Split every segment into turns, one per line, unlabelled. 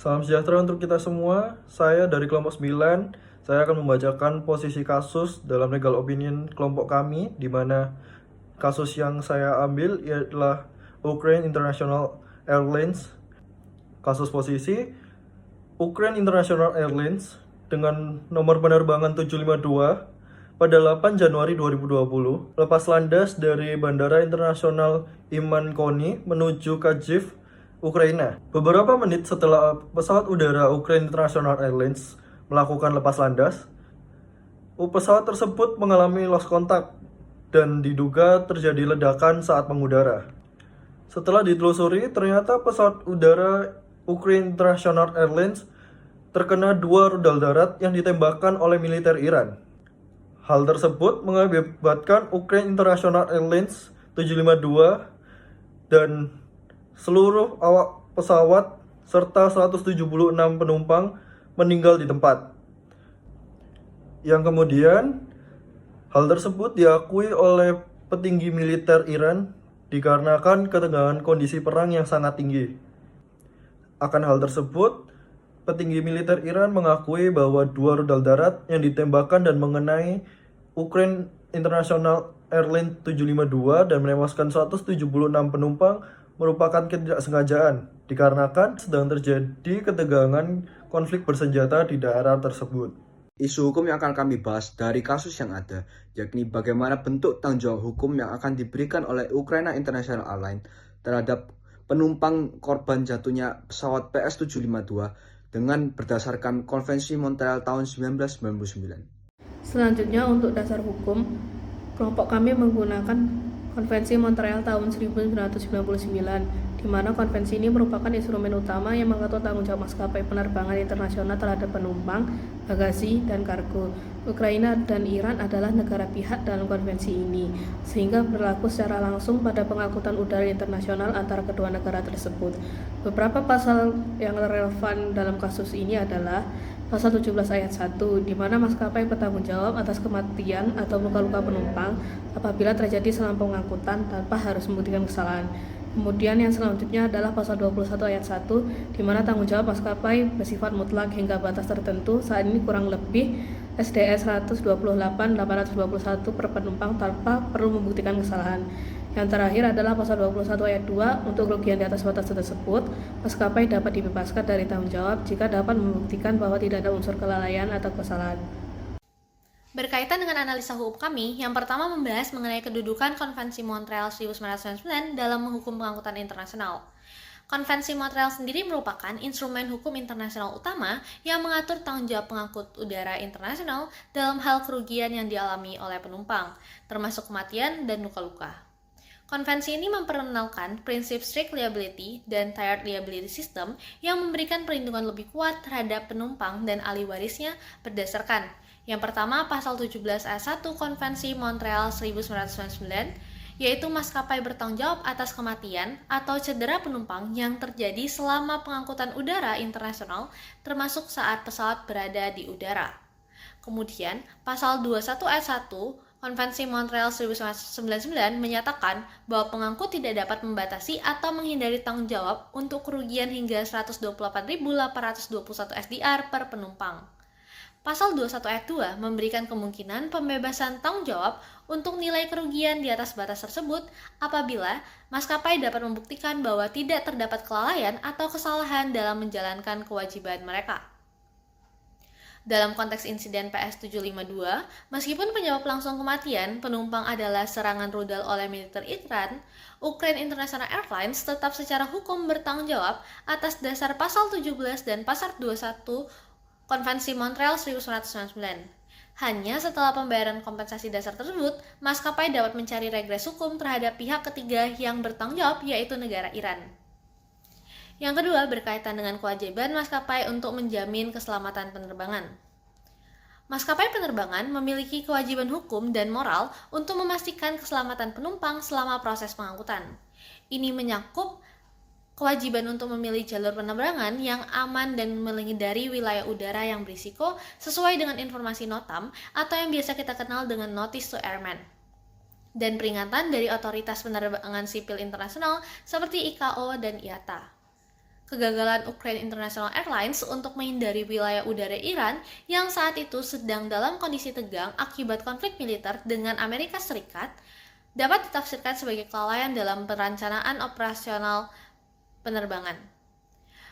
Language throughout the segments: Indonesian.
Salam sejahtera untuk kita semua. Saya dari kelompok 9. Saya akan membacakan posisi kasus dalam legal opinion kelompok kami, di mana kasus yang saya ambil ialah Ukraine International Airlines. Kasus posisi Ukraine International Airlines dengan nomor penerbangan 752 pada 8 Januari 2020 lepas landas dari Bandara Internasional Iman Koni menuju Kyiv, Ukraina. Beberapa menit setelah pesawat udara Ukraine International Airlines melakukan lepas landas, pesawat tersebut mengalami lost contact dan diduga terjadi ledakan saat mengudara. Setelah ditelusuri, ternyata pesawat udara Ukraine International Airlines terkena 2 rudal darat yang ditembakkan oleh militer Iran. Hal tersebut mengakibatkan Ukraine International Airlines 752 dan seluruh awak pesawat serta 176 penumpang meninggal di tempat. Yang kemudian, hal tersebut diakui oleh petinggi militer Iran dikarenakan ketegangan kondisi perang yang sangat tinggi. Akan hal tersebut, petinggi militer Iran mengakui bahwa 2 rudal darat yang ditembakkan dan mengenai Ukraine International Airlines 752 dan menewaskan 176 penumpang merupakan ketidaksengajaan dikarenakan sedang terjadi ketegangan konflik bersenjata di daerah tersebut.
Isu hukum yang akan kami bahas dari kasus yang ada, yakni bagaimana bentuk tanggung jawab hukum yang akan diberikan oleh Ukraine International Airlines terhadap penumpang korban jatuhnya pesawat PS752 dengan berdasarkan Konvensi Montreal tahun 1999.
Selanjutnya, untuk dasar hukum, kelompok kami menggunakan Konvensi Montreal tahun 1999, di mana konvensi ini merupakan instrumen utama yang mengatur tanggung jawab maskapai penerbangan internasional terhadap penumpang, bagasi, dan kargo. Ukraina dan Iran adalah negara pihak dalam konvensi ini, sehingga berlaku secara langsung pada pengangkutan udara internasional antara kedua negara tersebut. Beberapa pasal yang relevan dalam kasus ini adalah Pasal 17 ayat 1, di mana maskapai bertanggung jawab atas kematian atau luka-luka penumpang apabila terjadi selama pengangkutan tanpa harus membuktikan kesalahan. Kemudian yang selanjutnya adalah Pasal 21 ayat 1, di mana tanggung jawab maskapai bersifat mutlak hingga batas tertentu, saat ini kurang lebih SDS 128.821 per penumpang tanpa perlu membuktikan kesalahan. Yang terakhir adalah Pasal 21 ayat 2, untuk kerugian di atas batas tersebut, maskapai dapat dibebaskan dari tanggung jawab jika dapat membuktikan bahwa tidak ada unsur kelalaian atau kesalahan.
Berkaitan dengan analisa hukum kami, yang pertama membahas mengenai kedudukan Konvensi Montreal 1999 dalam menghukum pengangkutan internasional. Konvensi Montreal sendiri merupakan instrumen hukum internasional utama yang mengatur tanggung jawab pengangkut udara internasional dalam hal kerugian yang dialami oleh penumpang, termasuk kematian dan luka-luka. Konvensi ini memperkenalkan prinsip strict liability dan tiered liability system yang memberikan perlindungan lebih kuat terhadap penumpang dan ahli warisnya berdasarkan yang pertama, Pasal 17 ayat 1 Konvensi Montreal 1999, yaitu maskapai bertanggung jawab atas kematian atau cedera penumpang yang terjadi selama pengangkutan udara internasional, termasuk saat pesawat berada di udara. Kemudian, Pasal 21 ayat 1 Konvensi Montreal 1999 menyatakan bahwa pengangkut tidak dapat membatasi atau menghindari tanggung jawab untuk kerugian hingga 128.821 SDR per penumpang. Pasal 21 ayat 2 memberikan kemungkinan pembebasan tanggung jawab untuk nilai kerugian di atas batas tersebut apabila maskapai dapat membuktikan bahwa tidak terdapat kelalaian atau kesalahan dalam menjalankan kewajiban mereka. Dalam konteks insiden PS752, meskipun penyebab langsung kematian penumpang adalah serangan rudal oleh militer Iran, Ukraine International Airlines tetap secara hukum bertanggung jawab atas dasar Pasal 17 dan Pasal 21 Konvensi Montreal 1999. Hanya setelah pembayaran kompensasi dasar tersebut, maskapai dapat mencari regres hukum terhadap pihak ketiga yang bertanggung jawab, yaitu negara Iran. Yang kedua, berkaitan dengan kewajiban maskapai untuk menjamin keselamatan penerbangan. Maskapai penerbangan memiliki kewajiban hukum dan moral untuk memastikan keselamatan penumpang selama proses pengangkutan. Ini mencakup kewajiban untuk memilih jalur penerbangan yang aman dan menghindari wilayah udara yang berisiko sesuai dengan informasi NOTAM atau yang biasa kita kenal dengan Notice to Airmen, dan peringatan dari otoritas penerbangan sipil internasional seperti ICAO dan IATA. kegagalan Ukraine International Airlines untuk menghindari wilayah udara Iran yang saat itu sedang dalam kondisi tegang akibat konflik militer dengan Amerika Serikat dapat ditafsirkan sebagai kelalaian dalam perencanaan operasional penerbangan.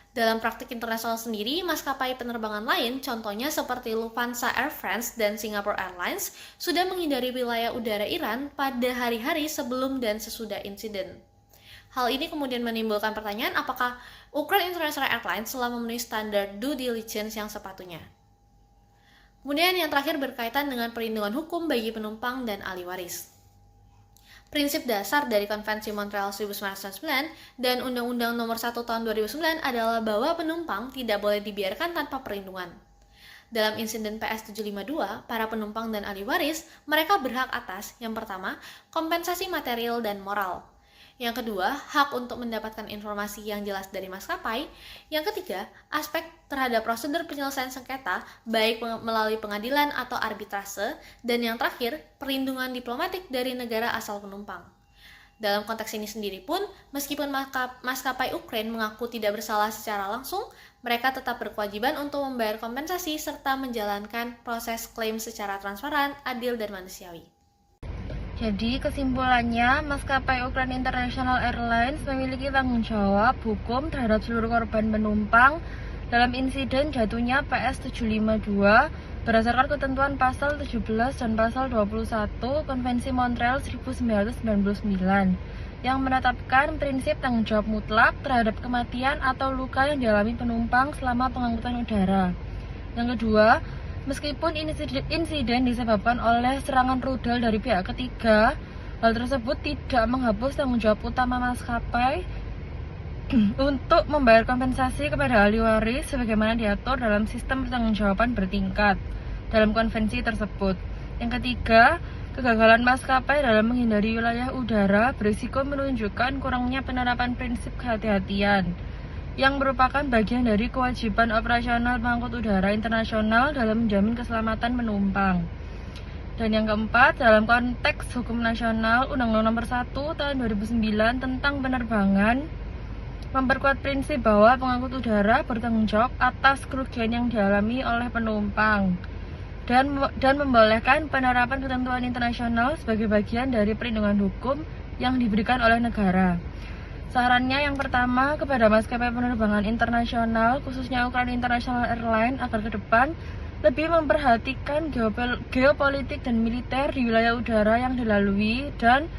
Dalam praktik internasional sendiri, maskapai penerbangan lain, contohnya seperti Lufthansa Air France dan Singapore Airlines, sudah menghindari wilayah udara Iran pada hari-hari sebelum dan sesudah insiden. Hal ini kemudian menimbulkan pertanyaan apakah Ukraine International Airlines telah memenuhi standar due diligence yang sepatunya. Kemudian yang terakhir berkaitan dengan perlindungan hukum bagi penumpang dan ahli waris. Prinsip dasar dari Konvensi Montreal 1999 dan Undang-Undang Nomor 1 Tahun 2009 adalah bahwa penumpang tidak boleh dibiarkan tanpa perlindungan. Dalam insiden PS 752, para penumpang dan ahli waris, mereka berhak atas, yang pertama, kompensasi material dan moral. Yang kedua, hak untuk mendapatkan informasi yang jelas dari maskapai. Yang ketiga, aspek terhadap prosedur penyelesaian sengketa, baik melalui pengadilan atau arbitrase. Dan yang terakhir, perlindungan diplomatik dari negara asal penumpang. Dalam konteks ini sendiri pun, meskipun maskapai Ukraine mengaku tidak bersalah secara langsung, mereka tetap berkewajiban untuk membayar kompensasi serta menjalankan proses klaim secara transparan, adil, dan manusiawi.
Jadi kesimpulannya, maskapai Ukraine International Airlines memiliki tanggung jawab hukum terhadap seluruh korban penumpang dalam insiden jatuhnya PS 752 berdasarkan ketentuan pasal 17 dan pasal 21 Konvensi Montreal 1999 yang menetapkan prinsip tanggung jawab mutlak terhadap kematian atau luka yang dialami penumpang selama pengangkutan udara. Yang kedua, meskipun insiden disebabkan oleh serangan rudal dari pihak ketiga, hal tersebut tidak menghapus tanggung jawab utama maskapai untuk membayar kompensasi kepada ahli waris sebagaimana diatur dalam sistem pertanggungjawaban bertingkat dalam konvensi tersebut. Yang ketiga, kegagalan maskapai dalam menghindari wilayah udara berisiko menunjukkan kurangnya penerapan prinsip kehati-hatian yang merupakan bagian dari kewajiban operasional pengangkut udara internasional dalam menjamin keselamatan penumpang. Dan yang keempat, dalam konteks hukum nasional, Undang-Undang Nomor 1 Tahun 2009 tentang penerbangan memperkuat prinsip bahwa pengangkut udara bertanggung jawab atas kerugian yang dialami oleh penumpang dan membolehkan penerapan ketentuan internasional sebagai bagian dari perlindungan hukum yang diberikan oleh negara. Sarannya yang pertama kepada maskapai penerbangan internasional, khususnya Ukraine International Airlines, agar ke depan lebih memperhatikan geopolitik dan militer di wilayah udara yang dilalui dan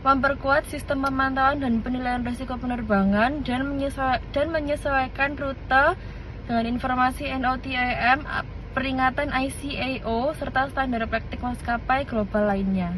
memperkuat sistem pemantauan dan penilaian risiko penerbangan dan menyesuaikan rute dengan informasi NOTAM, peringatan ICAO, serta standar praktik maskapai global lainnya.